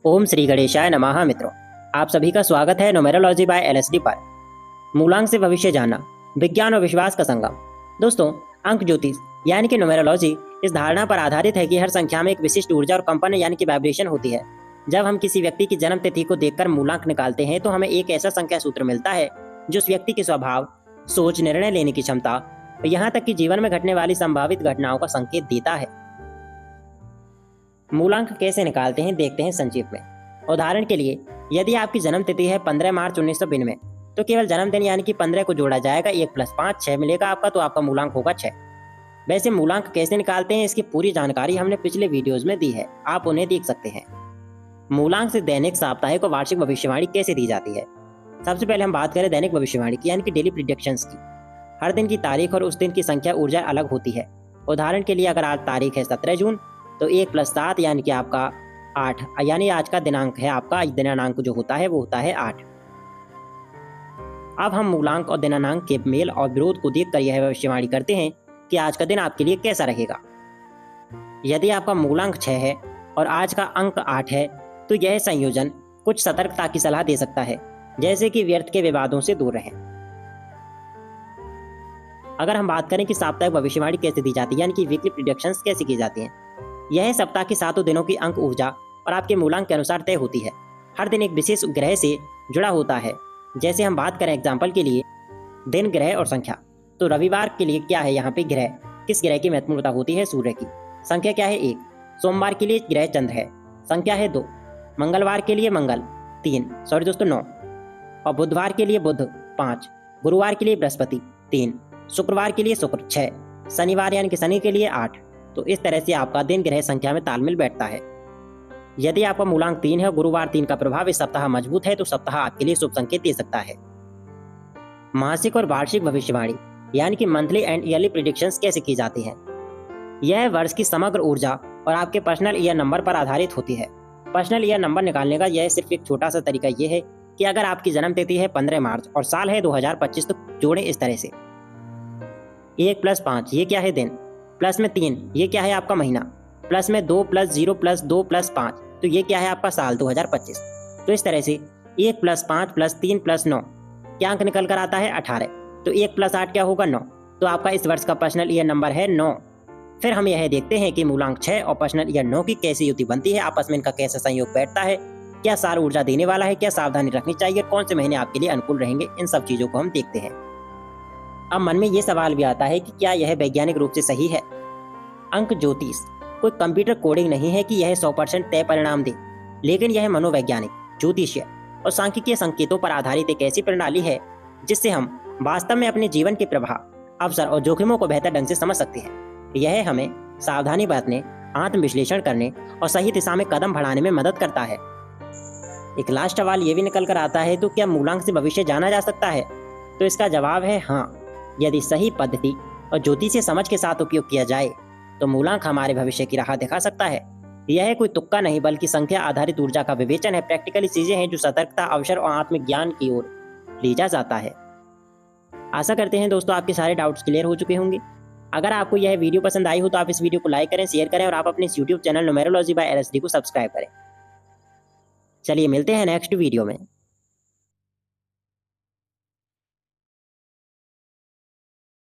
ओम श्री गणेशाय नमः। मित्रों, आप सभी का स्वागत है न्यूमेरोलॉजी बाय एलएसडी पर। मूलांक से भविष्य जानना, विज्ञान और विश्वास का संगम। दोस्तों, अंक ज्योतिष यानी कि न्यूमेरोलॉजी इस धारणा पर आधारित है कि हर संख्या में एक विशिष्ट ऊर्जा और कंपन यानी कि वाइब्रेशन होती है। जब हम किसी व्यक्ति की जन्म तिथि को देखकर मूलांक निकालते हैं तो हमें एक ऐसा संख्या सूत्र मिलता है जो उस व्यक्ति के स्वभाव, सोच, निर्णय लेने की क्षमता, यहाँ तक कि जीवन में घटने वाली संभावित घटनाओं का संकेत देता है। मूलांक कैसे निकालते हैं देखते हैं संक्षेप में। उदाहरण के लिए, यदि आपकी जन्म तिथि है 15 मार्च 1992 तो केवल जन्मदिन यानी कि 15 को जोड़ा जाएगा, 1 + 5 6 मिलेगा आपका, तो आपका मूलांक होगा 6। वैसे मूलांक कैसे निकालते हैं इसकी पूरी जानकारी हमने पिछले वीडियोस में दी है, आप उन्हें देख सकते हैं। मूलांक से दैनिक, साप्ताहिक और वार्षिक भविष्यवाणी कैसे दी जाती है। सबसे पहले हम बात करें दैनिक भविष्यवाणी की यानी कि डेली प्रिडिक्शंस की। हर दिन की तारीख और उस दिन की संख्या ऊर्जा अलग होती है। उदाहरण के लिए, अगर आज तारीख है 17 जून तो 1 + 7 यानी कि आपका 8, यानी आज का दिनांक है, आपका दिनांक जो होता है वो होता है 8। अब हम मूलांक और दिनांक के मेल और विरोध को देखकर यह भविष्यवाणी करते हैं कि आज का दिन आपके लिए कैसा रहेगा। यदि आपका मूलांक 6 है और आज का अंक 8 है तो यह संयोजन कुछ सतर्कता की सलाह दे सकता है, जैसे कि व्यर्थ के विवादों से दूर रहें। अगर हम बात करें कि साप्ताहिक भविष्यवाणी कैसे दी जाती है यानी कि वीकली प्रिडिक्शंस कैसे की जाती हैं, यह सप्ताह के 7 दिनों की अंक ऊर्जा और आपके मूलांक के अनुसार तय होती है। हर दिन एक विशेष ग्रह से जुड़ा होता है। जैसे हम बात करें एग्जाम्पल के लिए, दिन, ग्रह और संख्या, तो रविवार के लिए क्या है, यहाँ पे ग्रह, किस ग्रह की महत्वपूर्णता होती है, सूर्य की। संख्या क्या है, 1। सोमवार के लिए ग्रह चंद्र है, संख्या है 2। मंगलवार के लिए मंगल 9, और बुधवार के लिए बुध 5, गुरुवार के लिए बृहस्पति 3, शुक्रवार के लिए शुक्र 6, शनिवार यानी कि शनि के लिए 8। तो इस तरह से आपका दिन ग्रह संख्या में तालमेल बैठता है। यदि आपका मूलांक 3 है और गुरुवार 3 का प्रभाव इस सप्ताह मजबूत है तो सप्ताह आपके लिए शुभ संकेत दे सकता है। मासिक और वार्षिक भविष्यवाणी यानी कि मंथली एंड ईयरली प्रिडिक्शंस कैसे की जाती है। यह वर्ष की समग्र ऊर्जा और आपके पर्सनल ईयर नंबर पर आधारित होती है। पर्सनल ईयर नंबर निकालने का यह सिर्फ एक छोटा सा तरीका यह है कि अगर आपकी जन्म तिथि है 15 मार्च और साल है 2025 तो जोड़ें इस तरह से। 1 + 5 ये क्या है, दिन, प्लस में 3 ये क्या है, आपका महीना, प्लस में 2 + 0 + 2 + 5 तो ये क्या है, आपका साल 2025। तो इस तरह से 1 + 5 + 3 + 9 क्या अंक निकल कर आता है, 18। तो 1 + 8 क्या होगा, 9। तो आपका इस वर्ष का पर्सनल ईयर नंबर है 9। फिर हम यह देखते हैं कि मूलांक 6 और पर्सनल ईयर 9 की कैसी युति बनती है, आपस में इनका कैसा संयोग बैठता है, क्या सार ऊर्जा देने वाला है, क्या सावधानी रखनी चाहिए, कौन से महीने आपके लिए अनुकूल रहेंगे, इन सब चीजों को हम देखते हैं। अब मन में ये सवाल भी आता है कि क्या यह वैज्ञानिक रूप से सही है। अंक ज्योतिष कोई कंप्यूटर कोडिंग नहीं है कि यह 100% तय परिणाम दे, लेकिन यह मनोवैज्ञानिक, ज्योतिषीय और सांख्यिकीय संकेतों पर आधारित एक ऐसी प्रणाली है जिससे हम वास्तव में अपने जीवन के प्रभाव, अवसर और जोखिमों को बेहतर ढंग से समझ सकते हैं। यह हमें सावधानी बरतने, आत्मविश्लेषण करने और सही दिशा में कदम बढ़ाने में मदद करता है। एक लास्ट सवाल ये भी निकल कर आता है, तो क्या मूलांक से भविष्य जाना जा सकता है। तो इसका जवाब है हाँ। यदि सही पद्धति और ज्योतिषीय समझ के साथ उपयोग किया जाए तो मूलांक हमारे भविष्य की राह दिखा सकता है। यह कोई तुक्का नहीं बल्कि संख्या आधारित ऊर्जा का विवेचन है। प्रैक्टिकली चीजें हैं जो सतर्कता, अवसर और आत्मज्ञान की ओर ले जा जाता है। आशा करते हैं दोस्तों आपके सारे डाउट्स क्लियर हो चुके होंगे। अगर आपको यह वीडियो पसंद आई हो तो आप इस वीडियो को लाइक करें, शेयर करें और आप अपने YouTube channel numerology by LSD को सब्सक्राइब करें। चलिए मिलते हैं नेक्स्ट वीडियो में।